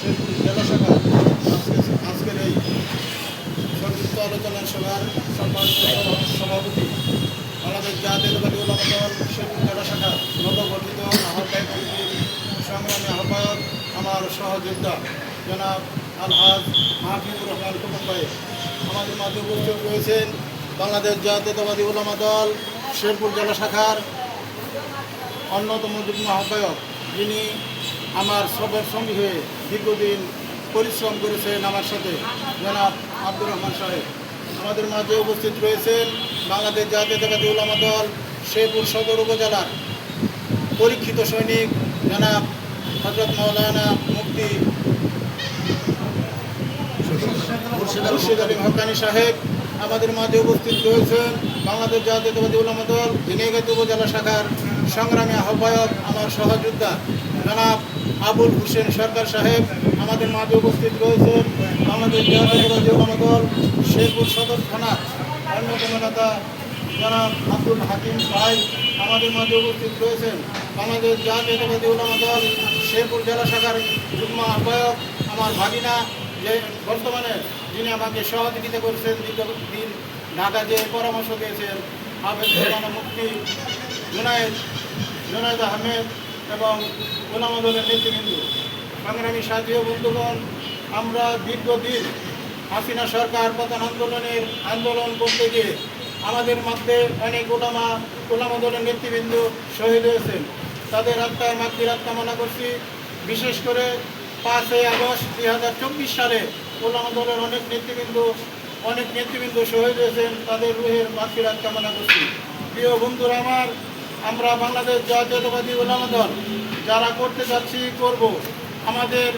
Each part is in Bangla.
শেরপুর জেলা শাখা আজকের এই সংযুক্ত আলোচনা সভার সম্মানিত সভাপতি আমাদের জাতীয়তাবাদী ওলামা দল শেরপুর জেলা শাখা নবগঠিত আহ্বায়ক কমিটির সংগ্রামী আহ্বায়ক আমার সহযোদ্ধা জনাব আলহাজ মাহফিজুর রহমান খোকন ভাই আমাদের মাঝে উপস্থিত রয়েছেন বাংলাদেশ জাতীয়তাবাদী ওলামা দল শেরপুর জেলা শাখার অন্যতম যুগ্ম আহ্বায়ক, যিনি আমার সবের সঙ্গী হয়ে দীর্ঘদিন পরিশ্রম করেছেন আমার সাথে, জনাব আব্দুর রহমান সাহেব। আমাদের মাঝে উপস্থিত রয়েছেন বাংলাদেশ জাতীয়তাবাদী ওলামা দল শেরপুর সদর উপজেলার পরীক্ষিত সৈনিক জনাব হযরত মাওলানা মুফতি মুর্শিদ আলী হক্কানি সাহেব। আমাদের মাঝে উপস্থিত রয়েছেন বাংলাদেশ জাতীয়তাবাদী ওলামা দল ঝিনাইদহ উপজেলা শাখার সংগ্রামী আহ্বায়ক আমার সহযোদ্ধা জনাব আবুল হোসেন সরকার সাহেব। আমাদের মাঝে উপস্থিত রয়েছেন বাংলাদেশ জাতীয়তাবাদী ওলামা দল শেরপুর সদর থানার অন্যতম নেতা জনাব আব্দুল হাকিম ভাই। আমাদের মাঝে উপস্থিত রয়েছেন বাংলাদেশ জাতীয়তাবাদী ওলামা দল শেরপুর জেলা শাখার যুগ্ম আহ্বায়ক আমার ভাগিনা, যে বর্তমানে যিনি আমাকে সহযোগিতা করছেন, দীর্ঘদিন ঢাকা যে পরামর্শ দিয়েছেন, হাফেজ মাওলানা মুফতি জুনায়েদ আহমেদ এবং ওলামা দলের নেতৃবৃন্দ, সংগ্রামী সাথী ও বন্ধুগণ, আমরা দীর্ঘদিন হাসিনা সরকার পতন আন্দোলন করতে গিয়ে আমাদের মধ্যে অনেক ওলামা দলের নেতৃবৃন্দ শহীদ হয়েছেন। তাদের আত্মার মাগফিরাত কামনা করছি। বিশেষ করে 5ই আগস্ট 2024 সালে ওলামা দলের অনেক নেতৃবৃন্দ শহীদ হয়েছেন, তাদের রুহের মাগফিরাত কামনা করছি। প্রিয় বন্ধুরা আমার, আমরা বাংলাদেশ জাতীয়তাবাদী ওলামা দল যারা করতে যাচ্ছি, করব, আমাদের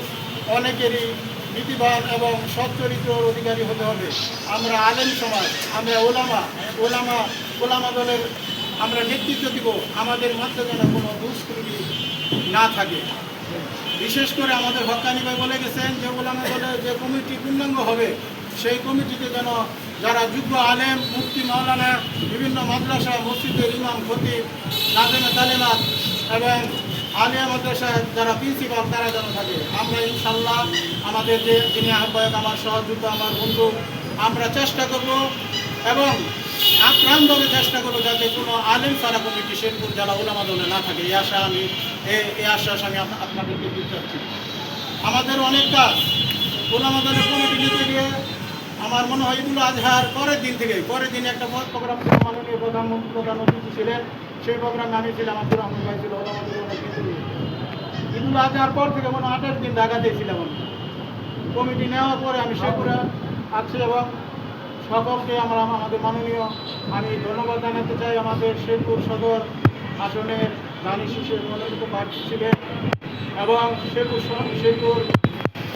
অনেকেরই নীতিবান এবং সচ্চরিত্রের অধিকারী হতে হবে। আমরা আলেম সমাজ, আমরা ওলামা দলের আমরা নেতৃত্ব দিব। আমাদের মধ্যে যেন কোনো দুষ্কৃতি না থাকে। বিশেষ করে আমাদের হক্কানি ভাই বলে গেছেন যে ওলামা দলের যে কমিটি পূর্ণাঙ্গ হবে, সেই কমিটিতে যেন যারা যোগ্য আলেম, মুফতি, মাওলানা, বিভিন্ন মাদ্রাসা মসজিদের ইমাম, খতিব, নাজেমে তালিমাত এবং আলিয়া মাদ্রাসায় যারা প্রিন্সিপাল, তারা যেন থাকে। আমরা ইনশাল্লাহ আমাদের যিনি আহ্বায়ক আমার সহযোদ্ধা, আমার বন্ধু, আমরা চেষ্টা করব এবং আক্রান্তভাবে চেষ্টা করবো যাতে কোনো আলেম সারা কমিটি শেরপুর জেলা ওলামা দলে না থাকে। এই আশ্বাস আমি আপনাদেরকে দিতে চাচ্ছি। আমাদের অনেক কাজ ওলামা দলের কমিটি নিতে গিয়ে আমার মনে হয় ঈদুল আজহার পরের দিন একটা প্রোগ্রাম ছিল, মাননীয় প্রধানমন্ত্রী প্রধান অতিথি ছিলেন, সেই প্রোগ্রামে আমি ছিলাম, আব্দুর রহমান ভাই ছিল, ওলামা দলের অনেক কিছু। ঈদুল আজহার পর থেকে মনে 28 দিন ঢাকাতে ছিলাম। কমিটি নেওয়ার পরে আমি শেরপুরে আছি এবং সকলকে আমাদের মাননীয় আমি ধন্যবাদ জানাতে চাই। আমাদের শেরপুর সদর আসনের রানী শিশুর মনোনীত প্রার্থী ছিলেন এবং শেরপুর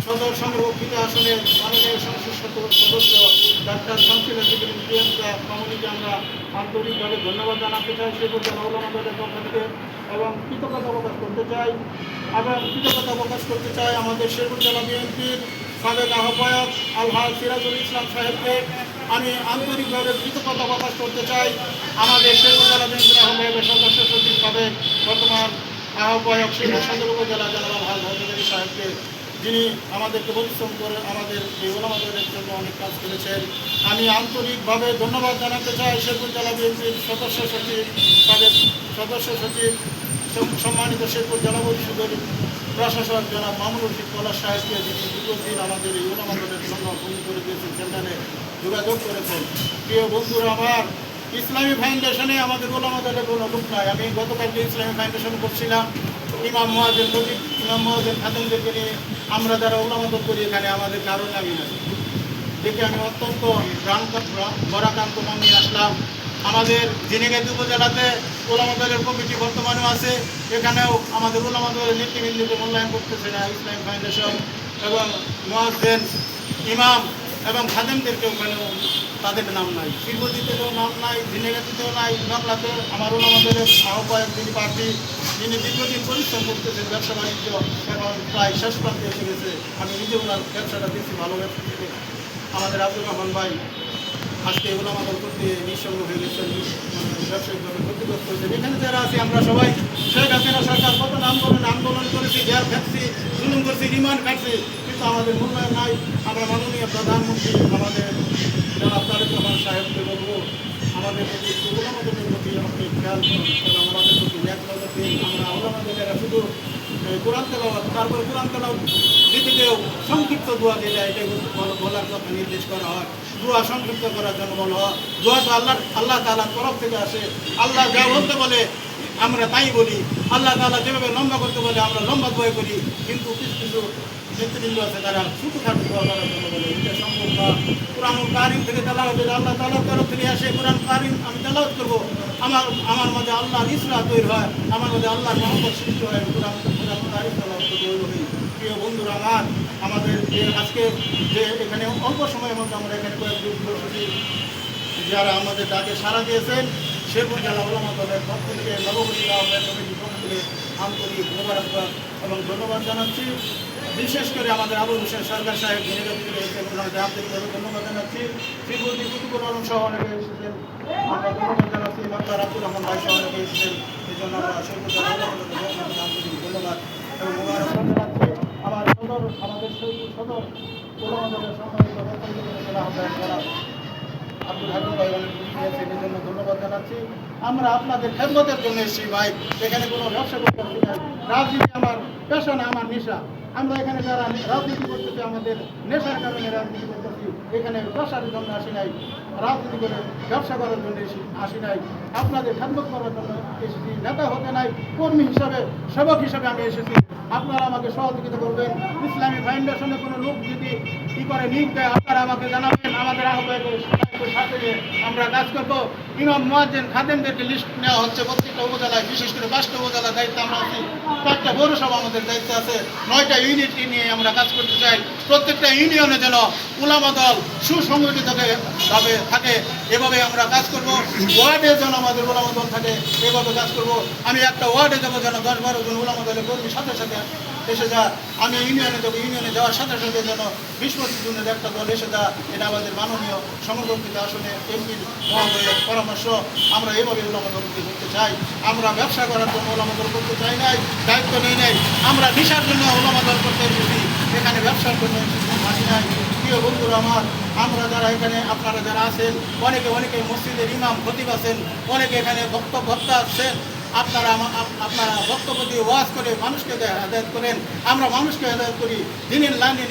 সদর সংরক্ষিত আসনের মাননীয় সংসদ সদস্য ডাক্তার শামসুল প্রিয়াঙ্কা মামুনিকে আমরা আন্তরিকভাবে ধন্যবাদ জানাতে চাই শেরপুর জেলা ওলামা দলের পক্ষ থেকে এবং কৃতজ্ঞতা প্রকাশ করতে চাই আমাদের শেরপুর জেলা বিএনপির সাবেক আহ্বায়ক আলহাজ সিরাজুল ইসলাম সাহেবকে আমি আন্তরিকভাবে কৃতজ্ঞতা প্রকাশ করতে চাই। আমাদের শেরপুর জেলা বিএনপির আহ্বায়কের সদস্য সচিব সাবেক বর্তমান আহ্বায়ক শেরপুর সদর উপজেলা জেলা আলহাজ হজরত সাহেবকে, যিনি আমাদেরকে পরিশ্রম করে আমাদের এই ওলামা দলের জন্য অনেক কাজ করেছেন। আমি আন্তরিকভাবে ধন্যবাদ জানাতে চাই শেরপুর জেলা বিএনপির সাবেক সদস্য সচিব সম্মানিত শেরপুর জেলা পরিষদের প্রশাসক জনাব মামুনুল হক পলাশ সাহেবকে, যিনি দীর্ঘদিন আমাদের এই ওলামা দলের জন্য ভূমি করে দিয়েছেন, সেখানে যোগাযোগ করেছেন। প্রিয় বন্ধুরা আমার, ইসলামী ফাউন্ডেশনে আমাদের ওলামা দলের কোনো লোক নাই। আমি গতকালকে ইসলামী ফাউন্ডেশন করছিলাম, ইমাম মুয়াজ্জিন খাদেমদেরকে নিয়ে আমরা যারা ওলামা দল করি, এখানে আমাদের কারো নামই নাই। দেখে আমি অত্যন্ত বরাকান্ত মন নিয়ে আসলাম। আমাদের ঝিনাইদহ উপজেলাতে ওলামা দলের কমিটি বর্তমানেও আছে, এখানেও আমাদের ওলামা দলের নেতৃবৃন্দকে মূল্যায়ন করতেছে না ইসলামী ফাউন্ডেশন, এবং মুয়াজ্জিন, ইমাম এবং খাদেমদেরকে ওখানেও তাদের নাম নাই। শিল্পজিতেও নাম নাই, ঝিনাইদহতেও নাই। বাংলাতে আমার ওলামা দলের আহ্বায়ক যিনি প্রার্থী, যিনি দীর্ঘদিন পরিশ্রম করতেছেন, ব্যবসা বাণিজ্য এখন প্রায় শেষ প্রান্তে এসে গেছে। আমি নিজে ওনার ব্যবসাটা দেখছি, ভালো ব্যবসা থেকে। আমাদের আব্দুর রহমান ভাই আজকে ওলামা দল করতে নিঃসঙ্গ হয়ে গেছেন, ব্যবসায়িকভাবে ক্ষতিগ্রস্ত হয়েছেন। এখানে যারা আছি আমরা সবাই শেখ হাসিনা সরকার পতন আন্দোলন করেছি, জেল খাচ্ছি, জুলুম করছি, রিমান্ড খাচ্ছি, কিন্তু আমাদের মূল্যায়ন নাই। আমরা মাননীয় প্রধানমন্ত্রী আমাদের জনাব তারেক রহমান সাহেবকে বলবো, আমাদের প্রতি উলামাদের প্রতি আপনি খেয়াল করুন এবং আমাদের প্রতি ন্যাক নজর দিন। আমরা উলামাদেরা শুধু কোরআন তেলাওয়াত, তারপরে কোরআন তেলাওয়াত দিতেও সংক্ষিপ্ত দোয়া যেটা এটা বলার কথা নির্দেশ করা হয়, দোয়া সংক্ষিপ্ত করার জন্য বলা হয়। দোয়া তো আল্লাহ তাআলার তরফ থেকে আসে। আল্লাহ যা বলতে বলে আমরা তাই বলি, আল্লাহ তাআলা যেভাবে লম্বা করতে বলে আমরা লম্বা দোয়া করি, কিন্তু কিছু কিছু নেতৃবৃন্দ আছে তারা ছোটোখাটো দোয়া করার জন্য বলে, এটা সম্ভব না। কোরআনুল কারীম থেকে তেলাওয়াত আল্লাহ তাআলার তরফ থেকে আসে, কোরআন কারীম আমি তেলাওয়াত করবো, আমার মধ্যে আল্লাহর ইসলাহ তৈরি হয়, আমার মধ্যে আল্লাহর মহব্বত সৃষ্টি হয়, কোরআন কারীম তেলাওয়াত করতে ওইভাবেই। প্রিয় বন্ধুরা আমার, আমাদের যে আজকে যে এখানে অল্প সময়ের মধ্যে আমরা এখানে কয়েকজন বসেছি, যারা আমাদের ডাকে সাড়া দিয়েছেন, শেরপুর জেলা উলামা দলের পক্ষ থেকে, নবগঠিত আহ্বায়ক কমিটির পক্ষ থেকে আন্তরিক মোবারকবাদ এবং ধন্যবাদ জানাচ্ছি। বিশেষ করে আমাদের আবুল হোসেন সরকার সাহেব ওনাদের আন্তরিকভাবে ধন্যবাদ জানাচ্ছি। শ্রীপুর কুতুবুল আলম সহ অনেকে এসেছেন, আমরা ধন্যবাদ জানাচ্ছি। মাত্র আব্দুর রহমান ভাই সহ অনেকে এসেছেন, এই জন্য আমরা শেরপুর জেলা উলামা দলের পক্ষ থেকে আন্তরিক ধন্যবাদ এবং মোবারকবাদ জানাচ্ছি। আমাদের শেরপুর সদর উলামা দলের সম্মানিত জেলা আহ্বায়ক জনাব আব্দুল হাকিম ভাই অনেক দিয়েছেন, এই জন্য ধন্যবাদ জানাচ্ছি। আমরা আপনাদের খেদমতের জন্য এসেছি ভাই, এখানে কোনো ব্যবসা করতে আসি নাই। রাজনীতি আমার পেশা না, আমার নেশা। আমরা এখানে যারা রাজনীতি করতেছি আমাদের নেশার কারণে রাজনীতি করতেছি, এখানে পেশার জন্য আসি নাই, রাজনীতি করে ব্যবসা করার জন্য আসি নাই, আপনাদের খেদমত করার জন্য এসেছি। নেতা হতে নাই, কর্মী হিসাবে, সেবক হিসাবে আমি এসেছি। আপনারা আমাকে সহযোগিতা করবেন। ইসলামী ফাউন্ডেশনে কোনো লোক যদি কী করে নিয়োগ দেয় আপনারা আমাকে জানাবেন, আমাদের আহ্বায়কের সাথে আমরা কাজ করবো। ইমাম মুয়াজ্জিন খাদেমদেরকে লিস্ট নেওয়া হচ্ছে প্রত্যেকটা উপজেলায়, বিশেষ করে 5টা উপজেলার দায়িত্ব আমরা আছি, 4টা পৌরসভা আমাদের দায়িত্ব আছে, 9টা ইউনিট নিয়ে আমরা কাজ করতে চাই। প্রত্যেকটা ইউনিয়নে যেন উলামা দল সুসংগঠিত ভাবে থাকে, এভাবে আমরা কাজ করব। ওয়ার্ডে যেন আমাদের উলামা দল থাকে, এভাবে কাজ করব। আমি একটা ওয়ার্ডে যাবো যেন 10-12 জন উলামা দলের কর্মী সাথে সাথে এসে যা, আমি ইউনিয়নে যাবো, ইউনিয়নে যাওয়ার সাথে সাথে যেন 20-25 জনের একটা দল এসে যা। এটা আমাদের মাননীয় সমর্থিত আসনে এমপির মহোদয়ের পরামর্শ। আমরা এইভাবে উলামা দল করতে চাই। আমরা ব্যবসা করার জন্য উলামা দল করতে চাই নাই, দায়িত্ব নেই নাই। আমরা নেশার জন্য উলামা দল করতে এসেছি, এখানে ব্যবসার জন্য আসি নাই। প্রিয় বন্ধুরা আমার, আমরা যারা এখানে, আপনারা যারা আছেন, অনেকে মসজিদের ইমাম খতিব আছেন, অনেকে এখানে বক্তা আছেন, আপনারা বক্তব্য দিয়ে ওয়াজ করে মানুষকে হেদায়েত করেন। আমরা মানুষকে হেদায়েত করি, দিনের লাইনে